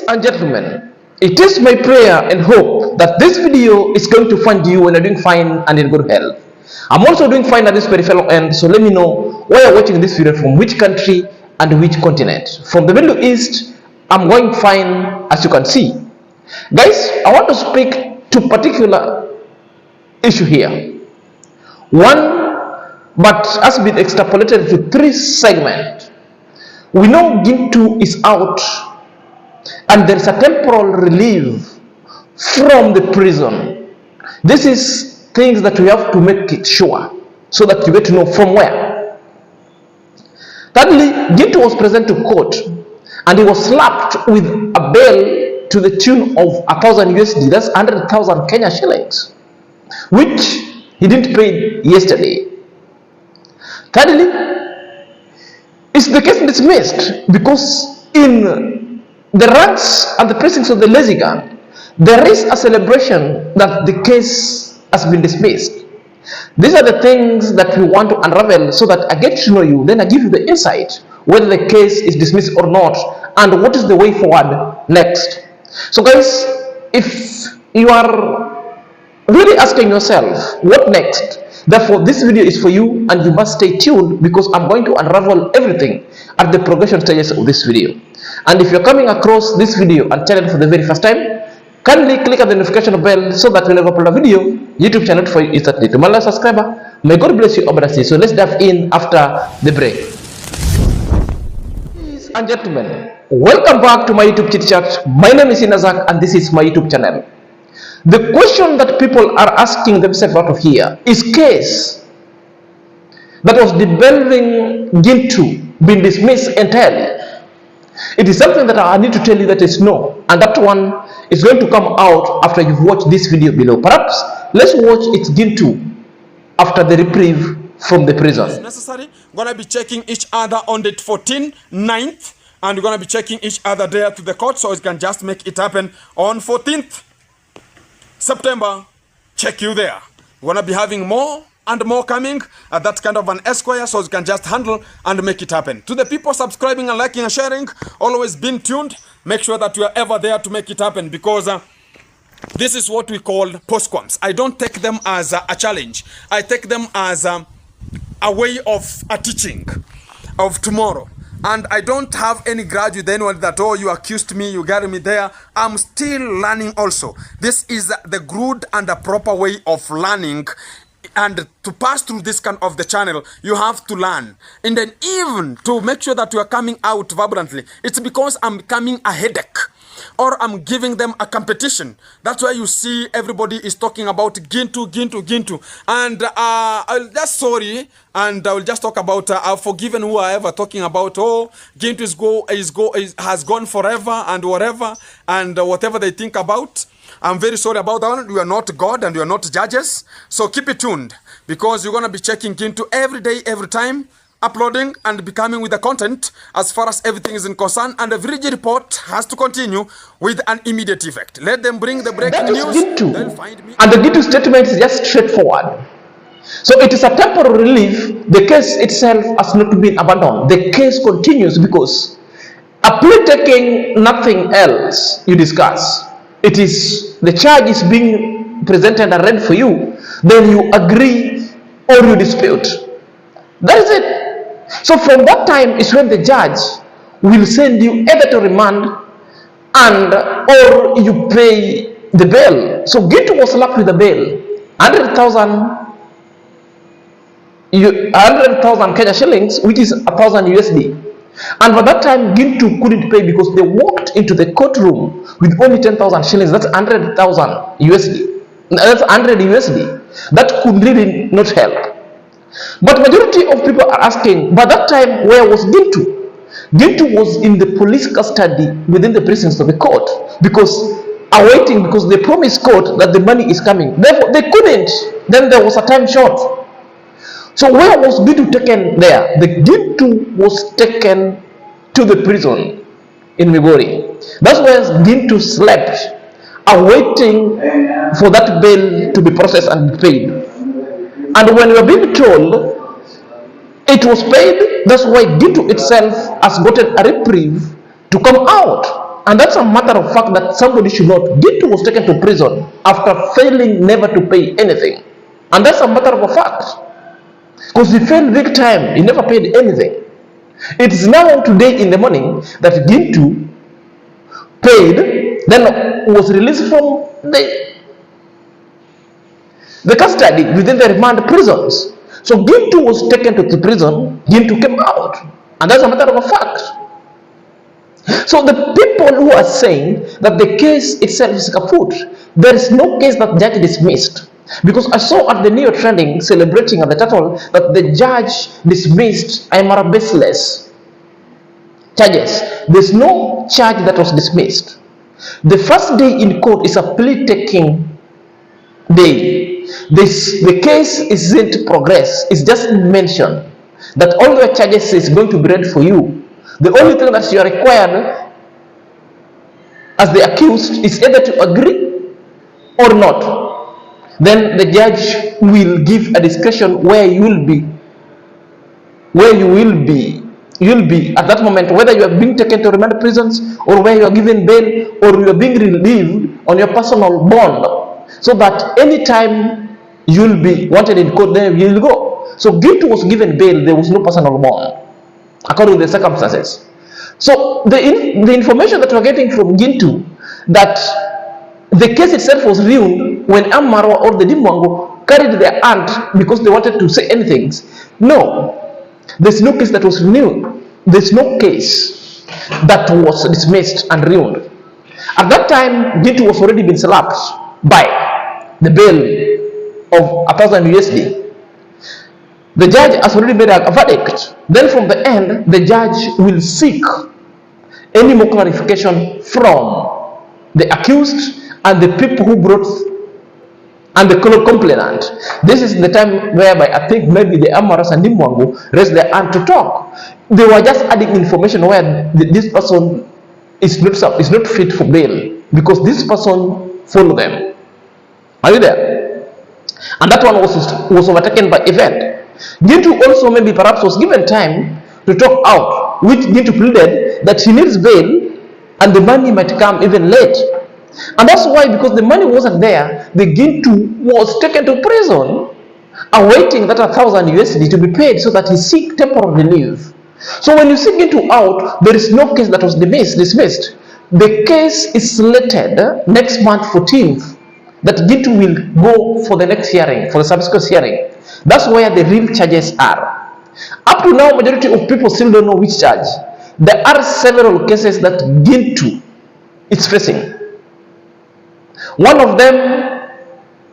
and gentlemen, it is my prayer and hope that this video is going to find you when you're doing fine and in good health. I'm also doing fine at this very fellow end, so let me know where you're watching this video from, which country and which continent. From the Middle East, I'm going fine, as you can see. Guys, I want to speak to a particular issue here. One, but has been extrapolated to 3 segments. We know Gintu is out and there's a temporal relief from the prison. This is things that we have to make it sure so that you get to know from where. Thirdly, Gintu was present to court and he was slapped with a bail to the tune of 1,000 USD, that's 100,000 Kenya shillings, which he didn't pay yesterday. Thirdly, is the case dismissed because in the ranks and the precincts of the lazy gun, there is a celebration that the case has been dismissed. These are the things that we want to unravel so that I get to know you, then I give you the insight whether the case is dismissed or not and what is the way forward next. So guys, if you are really asking yourself what next, therefore this video is for you and you must stay tuned because I'm going to unravel everything at the progression stages of this video. And if you're coming across this video and channel for the very first time, kindly click on the notification bell so that whenever I upload a video, YouTube channel for you instantly. To my last subscriber, may God bless you abundantly. So let's dive in after the break. Ladies and gentlemen, welcome back to my YouTube chit chat. My name is Inazak and this is my YouTube channel. The question that people are asking themselves out of here is case that was delving Gintu been dismissed entirely. It is something that I need to tell you that is no, and that one is going to come out after you've watched this video below. Perhaps let's watch It's Gintu after the reprieve from the prison. It's necessary. We're going to be checking each other on the 14th, 9th, and we're going to be checking each other there to the court so it can just make it happen on 14th September. Check you there. We're going to be having more and more coming at that kind of an esquire so you can just handle and make it happen. To the people subscribing and liking and sharing, always been tuned. Make sure that you are ever there to make it happen because this is what we call postquams. I don't take them as a challenge. I take them as a way of a teaching of tomorrow. And I don't have any grudge with anyone that, oh, you accused me, you got me there. I'm still learning also. This is the good and the proper way of learning. And to pass through this kind of the channel, you have to learn. And then even to make sure that you are coming out vibrantly, it's because I'm becoming a headache. Or I'm giving them a competition. That's why you see everybody is talking about Gintu. And I'll just sorry, and I will just talk about I've forgiven who are ever talking about, oh, Gintu has gone forever and whatever, and whatever they think about. I'm very sorry about that one. You are not God and you are not judges. So keep it tuned because you're going to be checking Gintu every day, every time, uploading and becoming with the content as far as everything is in concern. And the VG report has to continue with an immediate effect. Let them bring the breaking news. Gintu. Find me. And the Gintu statement is just straightforward. So it is a temporary relief. The case itself has not been abandoned. The case continues because a plea taking, nothing else you discuss. It is the charge is being presented and read for you, then you agree or you dispute. That is it. So from that time is when the judge will send you either to remand and or you pay the bail. So Gintu was slapped with a bail, 100,000 Kenya shillings, which is 1,000 USD. And by that time, Gintu couldn't pay because they walked into the courtroom with only 10,000 shillings. That's 100,000 USD. That's 100 USD. That could really not help. But majority of people are asking, by that time, where was Gintu? Gintu was in the police custody within the precincts of the court because awaiting, because they promised court that the money is coming. Therefore, they couldn't. Then there was a time short. So where was Gintu taken there? The Gintu was taken to the prison in Migori. That's where Gintu slept, awaiting for that bail to be processed and paid. And when we are being told it was paid, that's why Gintu itself has gotten a reprieve to come out And that's a matter of fact that somebody should not. Gintu was taken to prison after failing never to pay anything. And that's a matter of a fact. Because he failed big time. He never paid anything. It is now today in the morning that Gintu paid, then was released from the custody within the remand prisons. So Gintu was taken to the prison, Gintu came out. And that's a matter of a fact. So the people who are saying that the case itself is kaput, there is no case that judge dismissed. Because I saw at the Neo Trending celebrating at the title that the judge dismissed ItsMORAA baseless charges. There's no charge that was dismissed. The first day in court is a plea taking day. The case isn't progress, it's just mentioned that all your charges is going to be read for you. The only thing that you are required as the accused is either to agree or not. Then the judge will give a discretion where you will be. You'll be at that moment, whether you are being taken to remand prisons or where you are given bail or you are being relieved on your personal bond. So that anytime you'll be wanted in court, then you'll go. So Gintu was given bail, there was no personal bond, according to the circumstances. So the information that we're getting from Gintu, that the case itself was ruined when ItsMORAA or the DeeMwango carried their aunt because they wanted to say anything. No, there's no case that was renewed. There's no case that was dismissed and ruined. At that time, Gintu was already been slapped by the bail of 1,000 USD. The judge has already made a verdict. Then from the end, the judge will seek any more clarification from the accused and the people who brought and the complainant. This is the time whereby I think maybe the ItsMORAA and DeeMwango raised their hand to talk. They were just adding information where this person is not fit for bail because this person followed them. Are you there? And that one was overtaken by event. Gintu also maybe perhaps was given time to talk out, which Gintu pleaded that he needs bail and the money might come even late. And that's why, because the money wasn't there, the Gintu was taken to prison, awaiting that 1,000 USD to be paid so that he seek temporary relief. So when you see Gintu out, there is no case that was dismissed. The case is slated next month 14th, that Gintu will go for the next hearing, for the subsequent hearing. That's where the real charges are. Up to now, majority of people still don't know which charge. There are several cases that Gintu is facing. One of them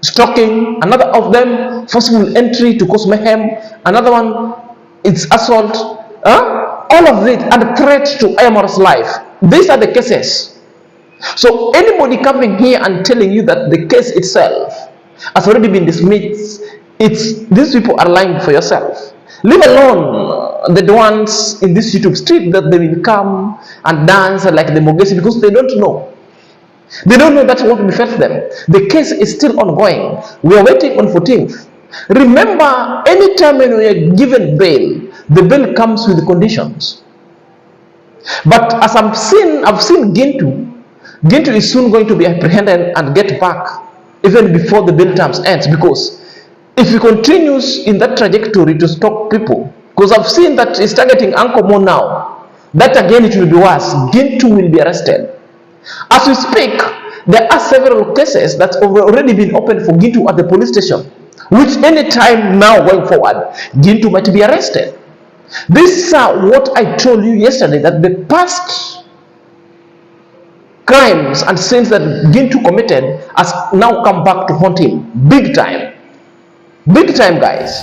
stalking, another of them forcible entry to cause mayhem, another one is assault, all of it, and threat to ItsMORAA's life. These are the cases. So anybody coming here and telling you that the case itself has already been dismissed, these people are lying for yourself. Leave alone the ones in this YouTube street that they will come and dance like the Mogesi because they don't know. They don't know that's what befell them. The case is still ongoing. We are waiting on 14th. Remember, anytime when we are given bail, the bail comes with conditions. But as I've seen Gintu is soon going to be apprehended and get back even before the bail terms ends, because if he continues in that trajectory to stalk people, because I've seen that he's targeting Uncle Mo now, that again it will be worse. Gintu will be arrested. As we speak, there are several cases that have already been opened for Gintu at the police station, which any time now going forward, Gintu might be arrested. This is what I told you yesterday, that the past crimes and sins that Gintu committed has now come back to haunt him. Big time. Big time, guys.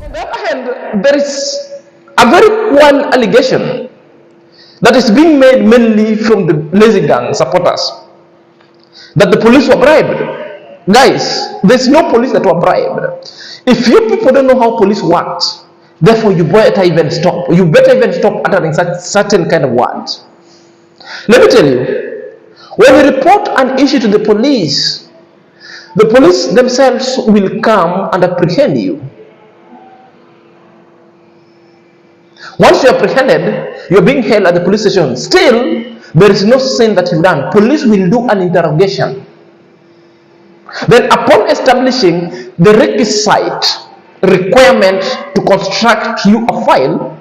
On the other hand, there is a very one allegation that is being made mainly from the lazy gang supporters, that the police were bribed. Guys, there's no police that were bribed. If you people don't know how police works, therefore you better even stop. You better even stop uttering such certain kind of words. Let me tell you, when you report an issue to the police themselves will come and apprehend you. Once you are apprehended, you are being held at the police station. Still, there is no sin that you've done. Police will do an interrogation. Then upon establishing the requisite requirement to construct you a file,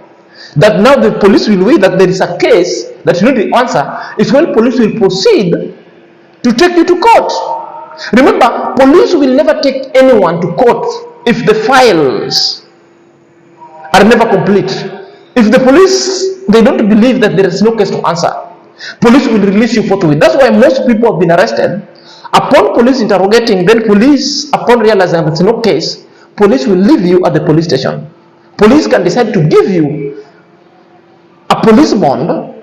that now the police will weigh that there is a case that you need to answer, is when police will proceed to take you to court. Remember, police will never take anyone to court if the files are never complete. If the police, they don't believe that there is no case to answer, police will release you forthwith. That's why most people have been arrested. Upon police interrogating, then police, upon realizing there's no case, police will leave you at the police station. Police can decide to give you a police bond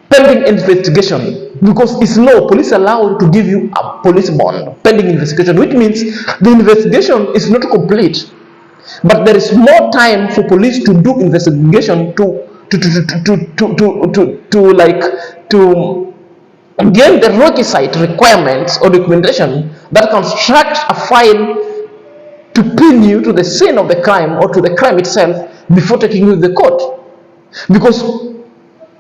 pending investigation, because it's law. Police allowed to give you a police bond pending investigation, which means the investigation is not complete, but there is more time for police to do investigation to gain the requisite requirements or documentation that construct a file to pin you to the scene of the crime or to the crime itself before taking you to the court. Because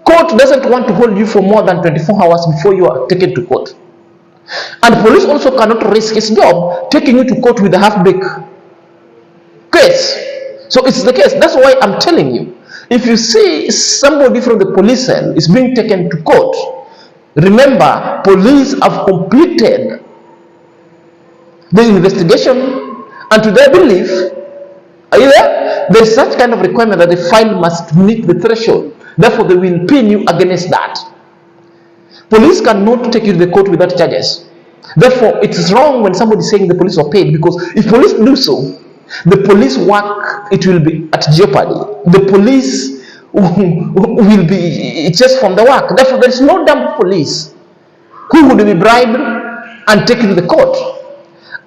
court doesn't want to hold you for more than 24 hours before you are taken to court. And police also cannot risk its job taking you to court with a half-baked case. So it's the case. That's why I'm telling you, if you see somebody from the police cell is being taken to court, remember, police have completed the investigation, and to their belief, are you there? There is such kind of requirement that the file must meet the threshold. Therefore, they will pin you against that. Police cannot take you to the court without charges. Therefore, it is wrong when somebody is saying the police are paid, because if police do so, the police work, it will be at jeopardy. The police will be just from the work. Therefore, there is no damn police who would be bribed and taken to the court.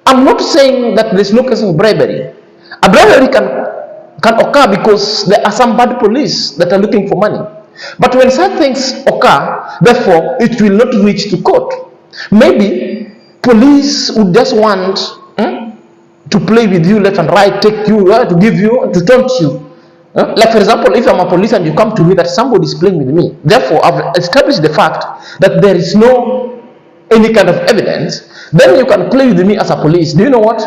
I'm not saying that there is no case of bribery. A bribery can occur because there are some bad police that are looking for money. But when such things occur, therefore, it will not reach to court. Maybe police would just want to play with you left and right, take you, to give you, to taunt you. Like for example, if I'm a police and you come to me that somebody is playing with me, therefore I've established the fact that there is no any kind of evidence, then you can play with me as a police. Do you know what?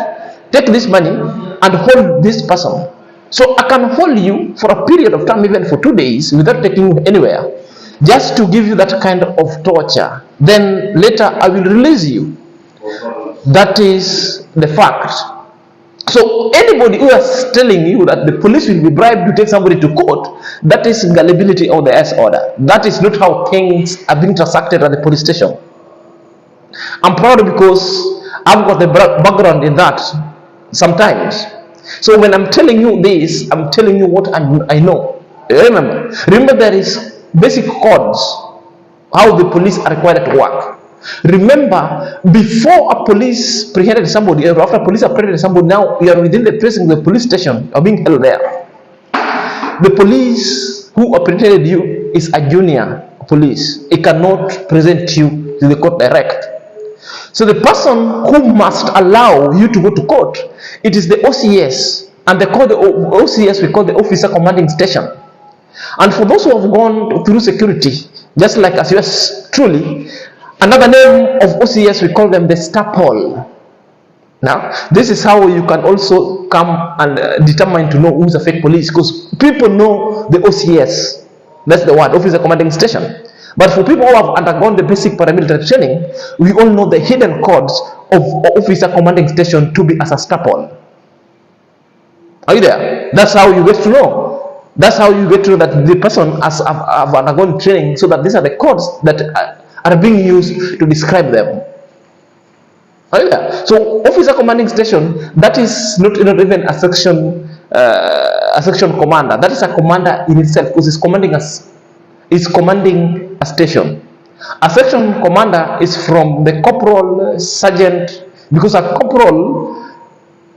Take this money and hold this person. So I can hold you for a period of time, even for 2 days, without taking you anywhere, just to give you that kind of torture. Then later I will release you. That is the fact. So anybody who is telling you that the police will be bribed to take somebody to court, that is gullibility of the S order. That is not how things are being transacted at the police station. I'm proud because I've got the background in that sometimes. So when I'm telling you this, I'm telling you what I know. Remember there is basic codes how the police are required to work. Remember, before a police apprehended somebody, or after police apprehended somebody, now you are within the precinct of the police station, or being held there. The police who apprehended you is a junior police. It cannot present you to the court direct. So the person who must allow you to go to court, it is the OCS, and they call the OCS, we call the officer commanding station. And for those who have gone through security, just like as yours truly, another name of OCS, we call them the staple. Now, this is how you can also come and determine to know who's a fake police, because people know the OCS. That's the word, officer commanding station. But for people who have undergone the basic paramilitary training, we all know the hidden codes of officer commanding station to be as a staple. Are you there? That's how you get to know. That's how you get to know that the person has have undergone training, so that these are the codes that are being used to describe them. Are you there? So officer commanding station, that is not even a section commander. That is a commander in itself, because it's commanding a station. A section commander is from the corporal, sergeant, because a corporal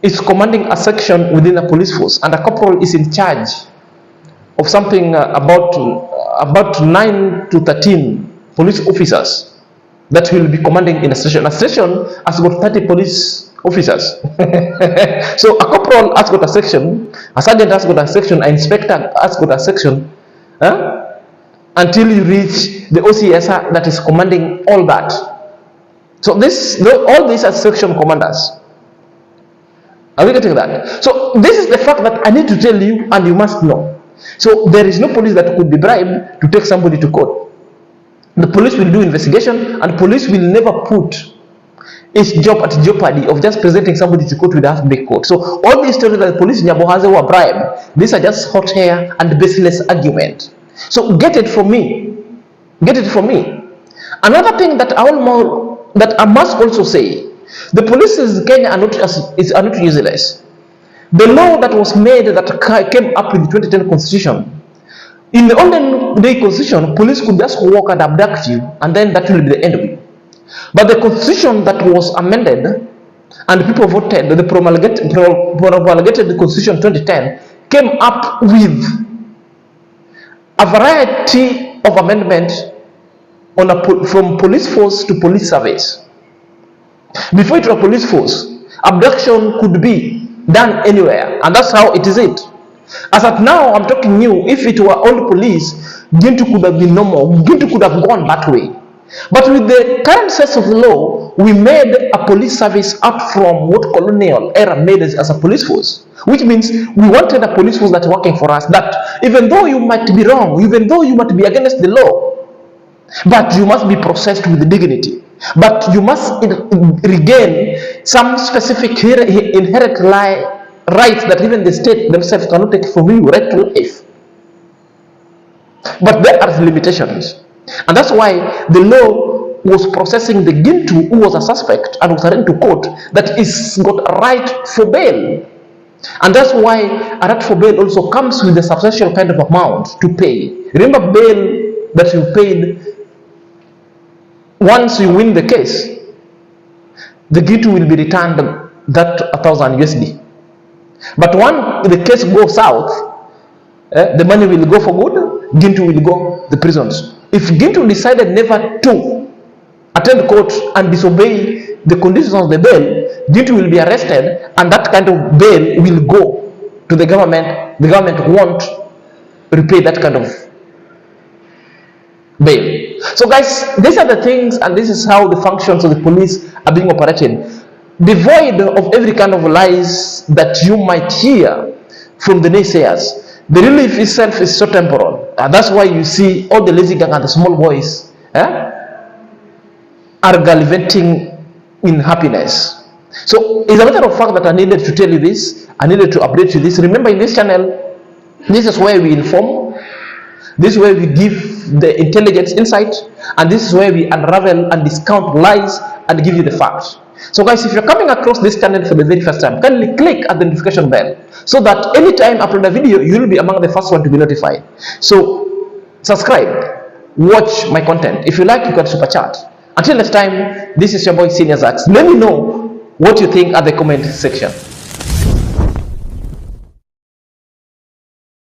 is commanding a section within a police force, and a corporal is in charge of something about 9 to 13 police officers that will be commanding in a station. A station has got 30 police officers. So a corporal has got a section, a sergeant has got a section, an inspector has got a section, until you reach the OCS that is commanding all that. So all these are section commanders. Are we getting that? So this is the fact that I need to tell you, and you must know. So there is no police that could be bribed to take somebody to court. The police will do investigation, and police will never put its job at jeopardy of just presenting somebody to court without big court. So all these stories that the police in Nyabohanze were bribed, these are just hot air and baseless argument. So get it from me. Get it from me. Another thing that I must also say, the police in Kenya are not useless. The law that was made that came up with the 2010 constitution, in the olden day constitution, police could just walk and abduct you, and then that will be the end of it. But the constitution that was amended and people voted, the promulgated constitution 2010, came up with a variety of amendments from police force to police service. Before it was police force, abduction could be done anywhere, and that's how it is. As at now, I'm talking new. If it were old police, Gintu could have been normal. Gintu could have gone that way. But with the current set of law, we made a police service up from what colonial era made as a police force. Which means we wanted a police force that's working for us, that even though you might be wrong, even though you might be against the law, but you must be processed with dignity. But you must regain some specific inherent rights that even the state themselves cannot take from you, right to life. But there are limitations. And that's why the law was processing the Gintu, who was a suspect and was taken to court, that is got a right for bail. And that's why a right for bail also comes with a substantial kind of amount to pay. Remember, bail that you paid once you win the case, the Gintu will be returned that 1,000 USD. But when the case goes south, the money will go for good, Gintu will go the prisons. If Gintu decided never to attend court and disobey the conditions of the bail, Gintu will be arrested, and that kind of bail will go to the government. The government won't repay that kind of bail. So guys, these are the things, and this is how the functions of the police are being operated, devoid of every kind of lies that you might hear from the naysayers. The relief itself is so temporal, and that's why you see all the lazy gang and the small boys are gallivanting in happiness. So it's a matter of fact that I needed to tell you this, I needed to update you this. Remember, in this channel, this is where we inform, this is where we give the intelligence insight, and this is where we unravel and discount lies and give you the facts. So guys, if you're coming across this channel for the very first time, kindly click at the notification bell so that anytime I upload a video, you will be among the first one to be notified. So subscribe, watch my content. If you like, you can super chat. Until next time, this is your boy Senior Zax. Let me know what you think at the comment section.